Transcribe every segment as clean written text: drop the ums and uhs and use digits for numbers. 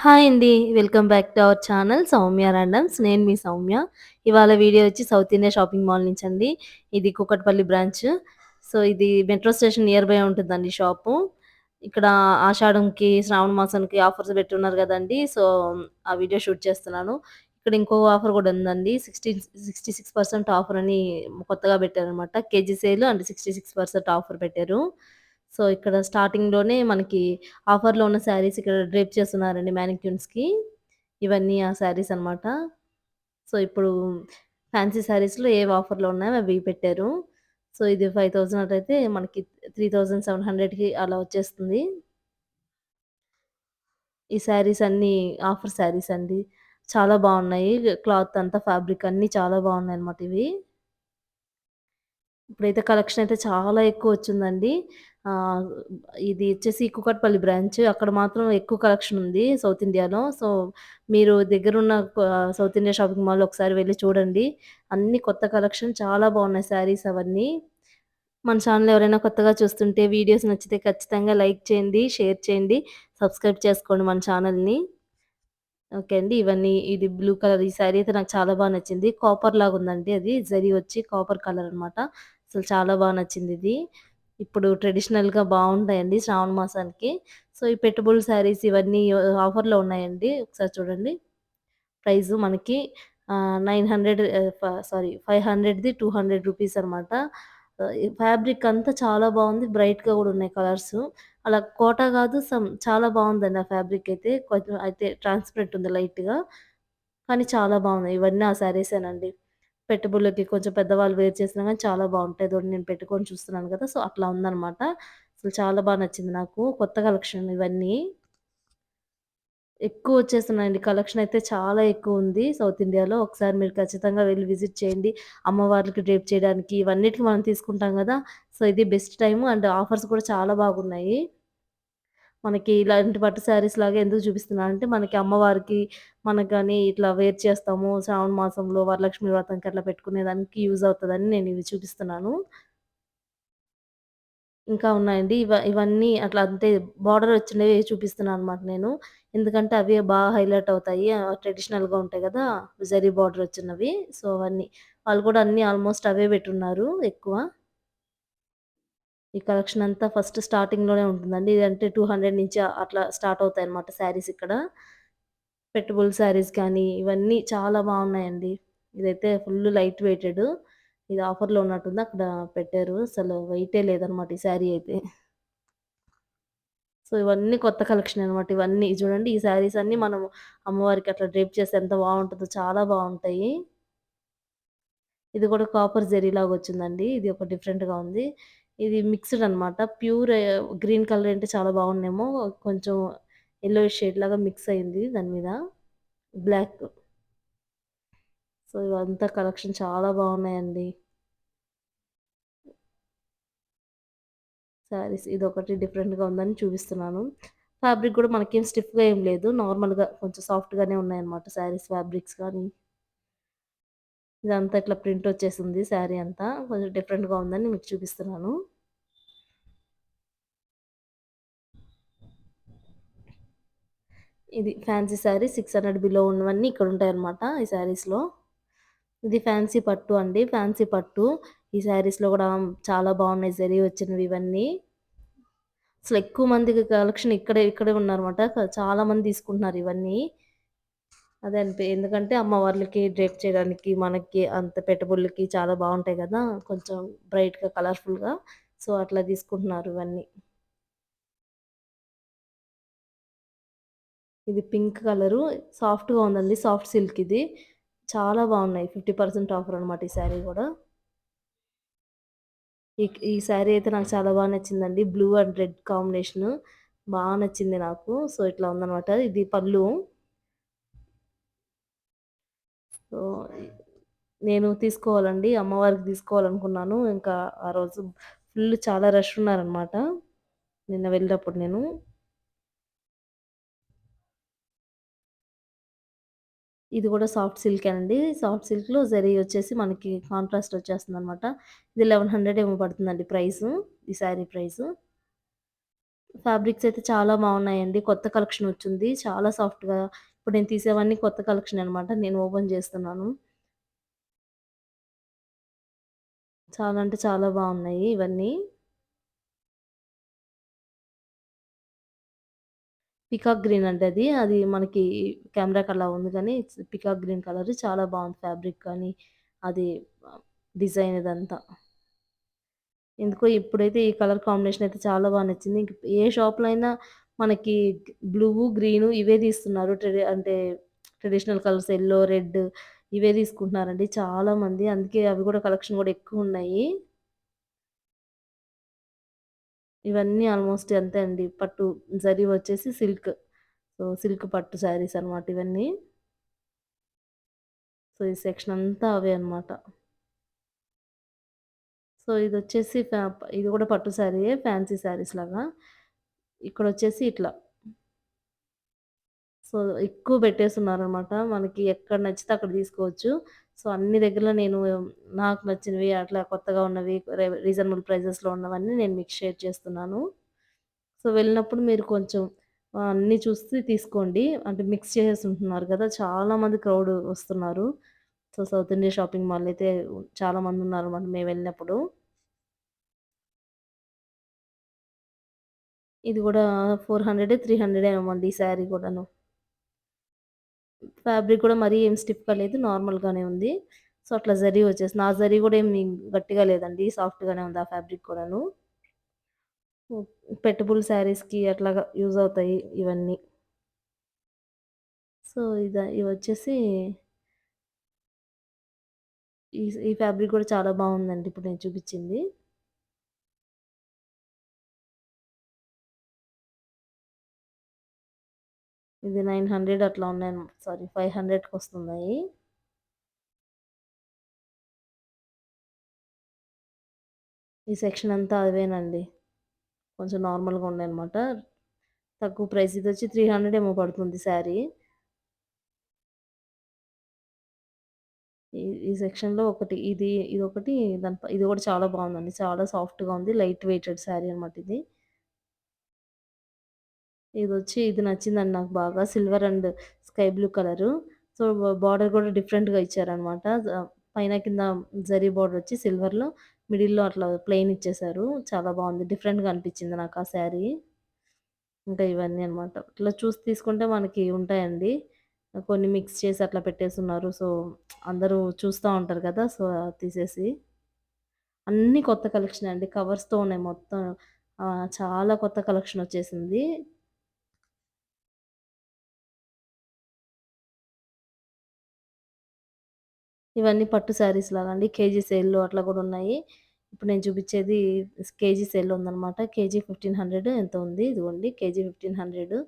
Hi అండి. Welcome back to our channel Soumya randoms. నేను మీ సౌమ్య. ఇవాళ వీడియో వచ్చి సౌత్ ఇండియా షాపింగ్ మాల్ నుంచండి. ఇది కూకట్పల్లి బ్రాంచ్. సో, ఇది మెట్రో స్టేషన్ నియర్ బై ఉంటుందండి షాపు. ఇక్కడ ఆషాఢంకి, శ్రావణ మాసానికి ఆఫర్స్ పెట్టున్నారు గదండీ! సో, ఆ వీడియో షూట్ చేస్తున్నాను. ఇక్కడ ఇంకో ఆఫర్ గూడా ఉందండి. 66% ఆఫర్ అని కొత్తగా పెట్టారనమాట. కేజీ సేల్ అండ్ 66% ఆఫర్ పెట్టారు. సో, ఇక్కడ స్టార్టింగ్‌లోనే మనకి ఆఫర్‌లో ఉన్న శారీస్ ఇక్కడ డ్రేప్ చేస్తున్నారండి మ్యానిక్యూన్స్‌కి. ఇవన్నీ ఆ శారీస్ అనమాట. సో, ఇప్పుడు ఫ్యాన్సీ శారీస్‌లో ఏవి ఆఫర్‌లో ఉన్నాయో అవి పెట్టారు. సో, ఇది 5000 అటైతే మనకి 3700కి అలా వచ్చేస్తుంది. ఈ శారీస్ అన్నీ ఆఫర్ శారీస్ అండి. చాలా బావున్నాయి. క్లాత్ అంతా ఫ్యాబ్రిక్ అన్నీ చాలా బావున్నాయన్నమాట ఇవి. ఇప్పుడైతే కలెక్షన్ అయితే చాలా ఎక్కువొచ్చిందండి. ఆహ్, ఇది వచ్చేసి కూకట్పల్లి బ్రాంచ్. అక్కడ మాత్రం ఎక్కువ కలెక్షన్ ఉంది సౌత్ ఇండియాలో. సో, మీరు దగ్గరున్న సౌత్ ఇండియా షాపింగ్ మాల్‌లో ఒకసారి వెళ్లి చూడండి. అన్ని కొత్త కలెక్షన్ చాలా బావున్నాయి శారీస్ అవన్నీ. మన ఛానెల్ ఎవరైనా కొత్తగా చూస్తుంటే వీడియోస్ నచ్చితే ఖచ్చితంగా లైక్ చేయండి, షేర్ చేయండి, సబ్స్క్రైబ్ చేసుకోండి మన ఛానెల్‌ని. ఓకే అండి. ఇవన్నీ ఇది బ్లూ కలర్ ఈ శారీ అయితే నాకు చాలా నచ్చింది. కాపర్ లాగుందండి అది. జరీ వచ్చి కాపర్ కలర్ అనమాట. అసలు చాలా నచ్చిందిది. ఇప్పుడు ట్రెడిషనల్‌గా బావుంటాయండి శ్రావణ మాసానికి. సో, ఈ పెట్టుబడుల శారీస్ ఇవన్నీ ఆఫర్‌లో ఉన్నాయండి. ఒకసారి చూడండి. ప్రైజు మనకి 900 సారీ 500ది రూ. 200 అనమాట. ఈ ఫ్యాబ్రిక్ అంతా చాలా బావుంది. బ్రైట్‌గా గూడా ఉన్నాయి కలర్సు. అలా కోట గాదు చాలా బావుందండి ఆ ఫ్యాబ్రిక్ అయితే. కొంచెం అయితే ట్రాన్స్‌పరెంట్ ఉంది లైట్‌గా. కానీ చాలా బావున్నాయి. ఇవన్నీ ఆ శారీసేనండి. పెట్టుబడులకి కొంచెం పెద్దవాళ్ళు వేర్ చేసినా గానీ చాలా బావుంటాయి. అదోటి నేను పెట్టుకొని చూస్తున్నాను గదా! సో, అట్లా ఉందనమాట. అసలు చాలా నచ్చింది నాకు. కొత్త కలెక్షన్ ఇవన్నీ. ఎక్కువొచ్చేస్తున్నాయండి. కలెక్షనయితే చాలా ఎక్కువుంది సౌత్ ఇండియాలో. ఒకసారి మీరు ఖచ్చితంగా వెళ్లి విజిట్ చేయండి. అమ్మవార్లకి డ్రేప్ చేయడానికి ఇవన్నిటికి మనం తీసుకుంటాం గదా! సో, ఇది బెస్ట్ టైము అండ్ ఆఫర్స్ కూడా చాలా బాగున్నాయి. మనకి ఇలాంటి పట్టు శారీస్ లాగా ఎందుకు చూపిస్తున్నానంటే, మనకి అమ్మవారికి మనకు గాని ఇట్లా వేర్ చేస్తాము. శ్రావణ మాసంలో వరలక్ష్మి వ్రతంకి అట్లా పెట్టుకునేదానికి యూజ్ అవుతదని నేనివి చూపిస్తున్నాను. ఇంకా ఉన్నాయండి. ఇవన్నీ అట్లా అంటే బార్డర్ వచ్చినవి చూపిస్తున్నాననమాట నేను. ఎందుకంటే అవే హైలైట్ అవుతాయి. ట్రెడిషనల్‌గా ఉంటాయి గదా! జరీ బార్డర్ వచ్చినవి. సో, అవన్నీ. వాళ్ళు కూడా అన్నీ ఆల్మోస్ట్ అవే పెట్టున్నారు ఎక్కువ. ఈ కలెక్షన్ అంతా ఫస్ట్ స్టార్టింగ్‌లోనే ఉంటుందండి. ఇదంటే 200 నుంచి అట్లా స్టార్ట్ అవుతాయన్నమాట శారీస్ ఇక్కడ. పెట్టుబుల్ శారీస్ కానీ ఇవన్నీ చాలా బావున్నాయండి. ఇదైతే ఫుల్ లైట్ వెయిటెడ్. ఇది ఆఫర్‌లో ఉన్నట్టుంది. అక్కడ పెట్టారు. అసలు వెయిటే లేదనమాట ఈ శారీ అయితే. సో, ఇవన్నీ కొత్త కలెక్షనే అనమాట. ఇవన్నీ చూడండి ఈ శారీస్ అన్నీ మనం అమ్మవారికి అట్లా డ్రేప్ చేస్తే ఎంత బావుంటదో చాలా బావుంటాయి. ఇది కూడా కాపర్ జరీలాగొచ్చిందండి. ఇది ఒక డిఫరెంట్‌గా ఉంది. ఇది మిక్స్‌డ్ అనమాట. ప్యూర్ గ్రీన్ కలర్ అంటే చాలా బాగుండేమో. కొంచెం యెల్లోయిష్ షేడ్‌లాగా మిక్స్ అయింది దాని మీద. బ్లాక్. సో, ఇవంతా కలెక్షన్ చాలా బాగున్నాయండి. శారీస్ ఇదొకటి డిఫరెంట్‌గా ఉందని చూపిస్తున్నాను. ఫ్యాబ్రిక్ గూడా మనకేం స్టిఫ్‌గా ఏం లేదు. నార్మల్‌గా కొంచెం సాఫ్ట్‌గానే ఉన్నాయన్నమాట శారీస్ ఫ్యాబ్రిక్స్ కానీ. ఇదంతా ఇట్లా ప్రింటొచ్చేసింది శారీ అంతా. కొంచెం డిఫరెంట్‌గా ఉందని మీకు చూపిస్తున్నాను. ఇది ఫ్యాన్సీ శారీ 600 బిలో ఉన్నవన్నీ ఇక్కడుంటాయన్నమాట ఈ శారీస్‌లో. ఇది ఫ్యాన్సీ పట్టు అండి. ఫ్యాన్సీ పట్టు. ఈ శారీస్‌లో గూడా చాలా బావున్నాయి జరీ వచ్చినవి ఇవన్నీ. అసలెక్కువ మందికి కలెక్షన్ ఇక్కడే ఉన్నారన్నమాట. చాలా మంది తీసుకుంటున్నారు ఇవన్నీ. అదే ఎందుకంటే అమ్మవార్లకి డ్రేప్ చేయడానికి, మనకి అంత పెట్టుబడులకి చాలా బావుంటాయి గదా! కొంచెం బ్రైట్‌గా, కలర్‌ఫుల్‌గా. సో, అట్లా తీసుకుంటున్నారు ఇవన్నీ. ఇది పింక్ కలరు సాఫ్ట్‌గా ఉందండి. సాఫ్ట్ సిల్క్ ఇది. చాలా బావున్నాయి. 50% ఆఫర్ అనమాట ఈ శారీ గూడా. ఈ శారీ అయితే నాకు చాలా నచ్చిందండి. Blue and red combination. నచ్చింది నాకు. సో, ఇట్లా ఉందనమాట. ఇది పళ్ళు. సో, నేను తీసుకోవాలండి. అమ్మవారికి తీసుకోవాలనుకున్నాను. ఇంకా ఆ రోజు చాలా రష్ ఉన్నారనమాట. నిన్న వెళ్ళినప్పుడు నేను. ఇది గూడా సాఫ్ట్ సిల్కేనండి. సాఫ్ట్ సిల్క్‌లో జరీ వచ్చేసి మనకి కాంట్రాస్ట్ వచ్చేస్తుందనమాట. ఇది 1100 ఏమో పడుతుందండి ప్రైసు. ఈ శారీ ప్రైసు. ఫ్యాబ్రిక్స్ అయితే చాలా బావున్నాయండి. కొత్త కలెక్షనొచ్చింది. చాలా సాఫ్ట్‌గా ఇప్పుడు నేను తీసేవన్నీ కొత్త కలెక్షనే అనమాట. నేను ఓపెన్ జేస్తున్నాను. చాలా అంటే చాలా బావున్నాయి ఇవన్నీ. పీకాక్ గ్రీన్ అండి అది. అది మనకి కెమెరాకి అలా ఉంది గానీ, పీకాక్ గ్రీన్ కలర్ చాలా బావుంది ఫ్యాబ్రిక్ కానీ, అది డిజైన్ ఇదంతా. ఎందుకో ఇప్పుడైతే ఈ కలర్ కాంబినేషన్ అయితే చాలా బా నచ్చింది. ఇంక ఏ షాప్‌లో అయినా మనకి బ్లూ, గ్రీను ఇవే తీస్తున్నారు. అంటే ట్రెడిషనల్ కలర్స్ యెల్లో, రెడ్ ఇవే తీసుకుంటున్నారండి చాలా మంది. అందుకే అవి గూడా కలెక్షన్ గూడా ఎక్కువున్నాయి. ఇవన్నీ ఆల్‌మోస్ట్ అంతే అండి. పట్టు జరీ వచ్చేసి సిల్క్. సో, సిల్క్ పట్టు శారీస్ అనమాట ఇవన్నీ. సో, ఈ సెక్షన్ అంతా అవే అనమాట. సో, ఇదొచ్చేసి ఇది గూడా పట్టు శారీయే ఫ్యాన్సీ శారీస్ లాగా. ఇక్కడొచ్చేసి ఇట్లా. సో, ఎక్కువ పెట్టేసున్నారనమాట. మనకి ఎక్కడ నచ్చితే అక్కడ తీసుకోవచ్చు. సో, అన్ని దగ్గరలో నేను నాకు నచ్చినవి అట్లా కొత్తగా ఉన్నవి రీజనబుల్ ప్రైజెస్‌లో ఉన్నవన్నీ నేను మీకు షేర్ చేస్తున్నాను. సో, వెళ్ళినప్పుడు మీరు కొంచెం అన్నీ చూసి తీసుకోండి. అంటే మిక్స్ చేసేసి ఉంటున్నారు గదా! చాలా మంది క్రౌడ్ వస్తున్నారు. So, south India shopping mall అయితే చాలా మందున్నారనమాట మేము వెళ్ళినప్పుడు. ఇది గూడా 400, 300 ఏమోండి ఈ శారీ గూడాను. ఫ్యాబ్రిక్ కూడా మరీ ఏం స్టిఫ్‌గా లేదు. నార్మల్‌గానే ఉంది. సో, అట్లా జరీ వచ్చేసింది. ఆ జరీ గూడా ఏమి గట్టిగా లేదండి. సాఫ్ట్‌గానే ఉంది ఆ ఫ్యాబ్రిక్ కూడాను. హ్మ్. పెట్టబుల్ శారీస్‌కి అట్లాగా యూజ్ అవుతాయి ఇవన్నీ. సో, ఇవొచ్చేసి ఈ ఫ్యాబ్రిక్ కూడా చాలా బావుందండి ఇప్పుడు నేను చూపిచ్చింది. ఇది 900 అట్లా ఉన్నాయన్నమాట. సారీ 500కొస్తున్నాయి. ఈ సెక్షన్ అంతా అవేనండి. కొంచెం నార్మల్‌గా ఉన్నాయన్నమాట. తక్కువ ప్రైస్ ఇదొచ్చి 300 ఏమో పడుతుంది శారీ. ఈ సెక్షన్‌లో ఒకటి ఇదొకటి ఇది కూడా చాలా బావుందండి. చాలా సాఫ్ట్‌గా ఉంది. లైట్ వెయిటెడ్ శారీ అనమాట ఇది. ఇది నచ్చిందండి నాకు బాగా. Silver and sky blue colour. So, border కూడా డిఫరెంట్‌గా ఇచ్చారనమాట. పైన కింద జరీ బార్డర్ వచ్చి సిల్వర్‌లో మిడిల్‌లో అట్లా ప్లెయిన్ ఇచ్చేశారు. చాలా బావుంది. డిఫరెంట్‌గా అనిపించింది నాకు ఆ శారీ. ఇంకా ఇవన్నీ అనమాట. ఇట్లా చూసి తీసుకుంటే మనకి ఉంటాయండి. కొన్ని మిక్స్ చేసి అట్లా పెట్టేసున్నారు. సో, అందరూ చూస్తా ఉంటారు కదా! సో, తీసేసి అన్నీ కొత్త కలెక్షనే అండి. కవర్స్‌తో ఉన్నాయి మొత్తం. చాలా కొత్త కలెక్షన్ వచ్చేసింది. ఇవన్నీ పట్టు శారీస్ లాగా అండి. కేజీ సేల్‌లో అట్లా గూడా ఉన్నాయి. ఇప్పుడు నేను చూపిచ్చేది కేజీ సేల్‌లో ఉందనమాట. కేజీ 1500 ఎంతో ఉంది. ఇదిగోండి కేజీ 1500.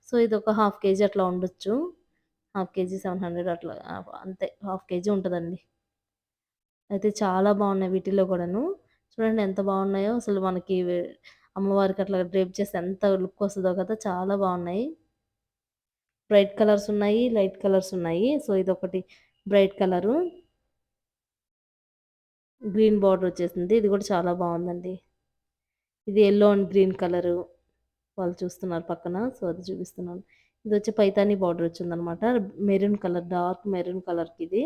సో, ఇదొక హాఫ్ కేజీ అట్లా ఉండొచ్చు. హాఫ్ కేజీ 700 అట్లా అంతే. హాఫ్ కేజీ ఉంటదండి. అయితే చాలా బావున్నాయి వీటిల్లో గూడాను. చూడండి ఎంత బావున్నాయో అసలు మనకి అమ్మవారికి అట్లా డ్రేప్ చేస్తే ఎంత లుక్ వస్తదో కదా! చాలా బావున్నాయి. బ్రైట్ కలర్స్ ఉన్నాయి. లైట్ కలర్స్ ఉన్నాయి. సో, ఇదొకటి బ్రైట్ కలరు. గ్రీన్ బార్డర్ వచ్చేసింది. ఇది గూడా చాలా బావుందండి. ఇది యెల్లో అండ్ గ్రీన్ కలరు. వాళ్ళు చూస్తున్నారు పక్కన. సో, అది చూపిస్తున్నాను. ఇదొచ్చి పైతాని బార్డర్ వచ్చిందనమాట. మెరూన్ కలర్ డార్క్ మెరూన్ కలర్‌కిది.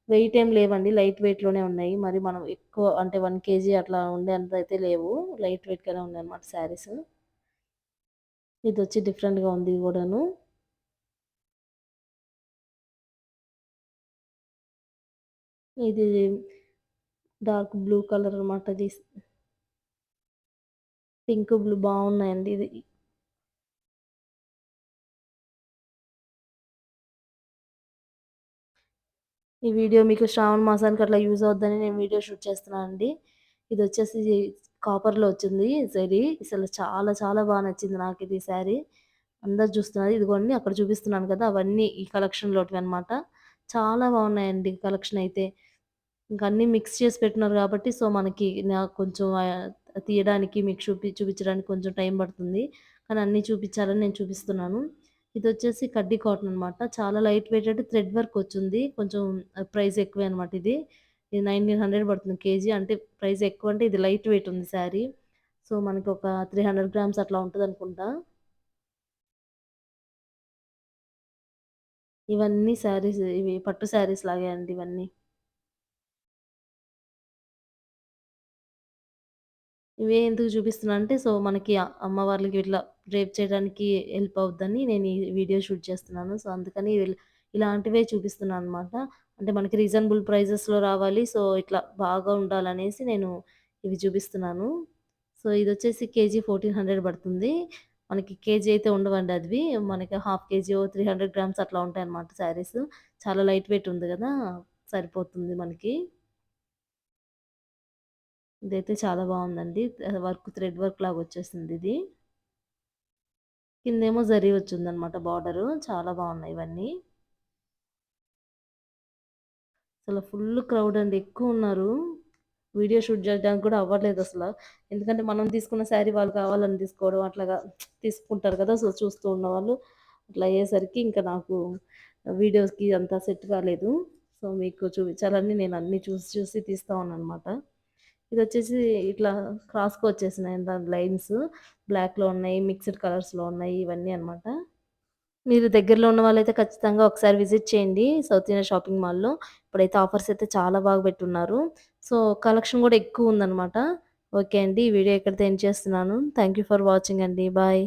వెయిట్ ఏం లేవండి. లైట్ వెయిట్‌లోనే ఉన్నాయి. మరి మనం ఎక్కువ అంటే 1 కేజీ అట్లా ఉండేంతయితే లేవు. లైట్ వెయిట్‌గానే ఉన్నాయన్నమాట శారీస్. ఇదొచ్చి డిఫరెంట్‌గా ఉంది ఇది గూడాను. ఇది డార్క్ బ్లూ కలర్ అనమాట. పింక్, బ్లూ బావున్నాయండి ఇది. ఈ వీడియో మీకు శ్రావణ మాసానికి అట్లా యూజ్ అవుద్దని నేను వీడియో షూట్ చేస్తున్నానండి. ఇదొచ్చేసి కాపర్‌లో వచ్చింది జరీ. అసలు చాలా చాలా బా నచ్చింది నాకిది శారీ. అందరూ చూస్తున్నారు. ఇదిగోండి అక్కడ చూపిస్తున్నాను కదా! అవన్నీ ఈ కలెక్షన్‌లోటివన్నమాట. చాలా బాగున్నాయండి కలెక్షన్ అయితే. ఇంక అన్నీ మిక్స్ చేసి పెట్టినారు గాబట్టి, సో, మనకి నాకు కొంచెం తీయడానికి మీకు చూపించడానికి కొంచెం టైం పడుతుంది. కానీ అన్నీ చూపించాలని నేను చూపిస్తున్నాను. ఇదొచ్చేసి కడ్డీ కాటన్ అనమాట. చాలా లైట్ వెయిటెడ్ థ్రెడ్ వర్క్ వచ్చుంది. కొంచెం ప్రైస్ ఎక్కువే అనమాట ఇది. ఇది 1900 పడుతుంది కేజీ. అంటే ప్రైస్ ఎక్కువంటే ఇది లైట్ వెయిట్ ఉంది శారీ. సో, మనకొక 300 గ్రామ్స్ అట్లా ఉంటదనుకుంటా. ఇవన్నీ శారీస్ ఇవి పట్టు శారీస్ లాగే అండి ఇవన్నీ. ఇవే ఎందుకు చూపిస్తున్నా అంటే, సో, మనకి అమ్మవార్లకి ఇట్లా డ్రేప్ చేయడానికి హెల్ప్ అవుద్దని నేను ఈ వీడియో షూట్ చేస్తున్నాను. సో, అందుకని ఇలాంటివే చూపిస్తున్నాననమాట. అంటే మనకి రీజనబుల్ ప్రైజెస్‌లో రావాలి. సో, ఇట్లా బాగా ఉండాలనేసి నేను ఇవి చూపిస్తున్నాను. సో, ఇదొచ్చేసి కేజీ 1400 పడుతుంది. మనకి కేజీ అయితే ఉండవండి అదివి. మనకి హాఫ్ కేజీయో, 300 గ్రామ్స్ అట్లా ఉంటాయన్నమాట శారీస్. చాలా లైట్ వెయిట్ ఉంది గదా! సరిపోతుంది మనకి. ఇదైతే చాలా బావుందండి. వర్క్ థ్రెడ్ వర్క్ లాగొచ్చేసిందిది. కిందేమో జరీ వచ్చిందనమాట బార్డరు. చాలా బావున్నాయి ఇవన్నీ. అసల ఫుల్ క్రౌడ్ అండి. ఎక్కువున్నారు. వీడియో షూట్ జేయడానికి గూడా అవ్వట్లేదసల. ఎందుకంటే మనం తీసుకున్న శారీ వాళ్ళు కావాలని తీసుకోవడం అట్లాగా తీసుకుంటారు కదా! సో, చూస్తూ ఉన్నవాళ్ళు. అట్లా అయ్యేసరికి ఇంకా నాకు వీడియోస్‌కి అంతా సెట్ కాలేదు. సో, మీకు చూపించాలని నేను అన్నీ చూసి చూసి తీస్తా ఉన్నాననమాట. ఇదొచ్చేసి ఇట్లా క్రాస్‌గా వచ్చేసినాయి దాని లైన్స్. బ్లాక్‌లో ఉన్నాయి, మిక్స్డ్ కలర్స్‌లో ఉన్నాయి ఇవన్నీ అనమాట. మీరు దగ్గరలో ఉన్న వాళ్ళైతే ఖచ్చితంగా ఒకసారి విజిట్ చేయండి సౌత్ ఇండియా షాపింగ్ మాల్‌లో. ఇప్పుడైతే ఆఫర్స్ అయితే చాలా బాగా పెట్టున్నారు. సో, కలెక్షన్ గూడా ఎక్కువుందనమాట. ఓకే అండి. ఈ వీడియో ఇక్కడితో ఎండ్ చేస్తున్నాను. థాంక్ యూ ఫర్ వాచింగ్ అండి. బాయ్.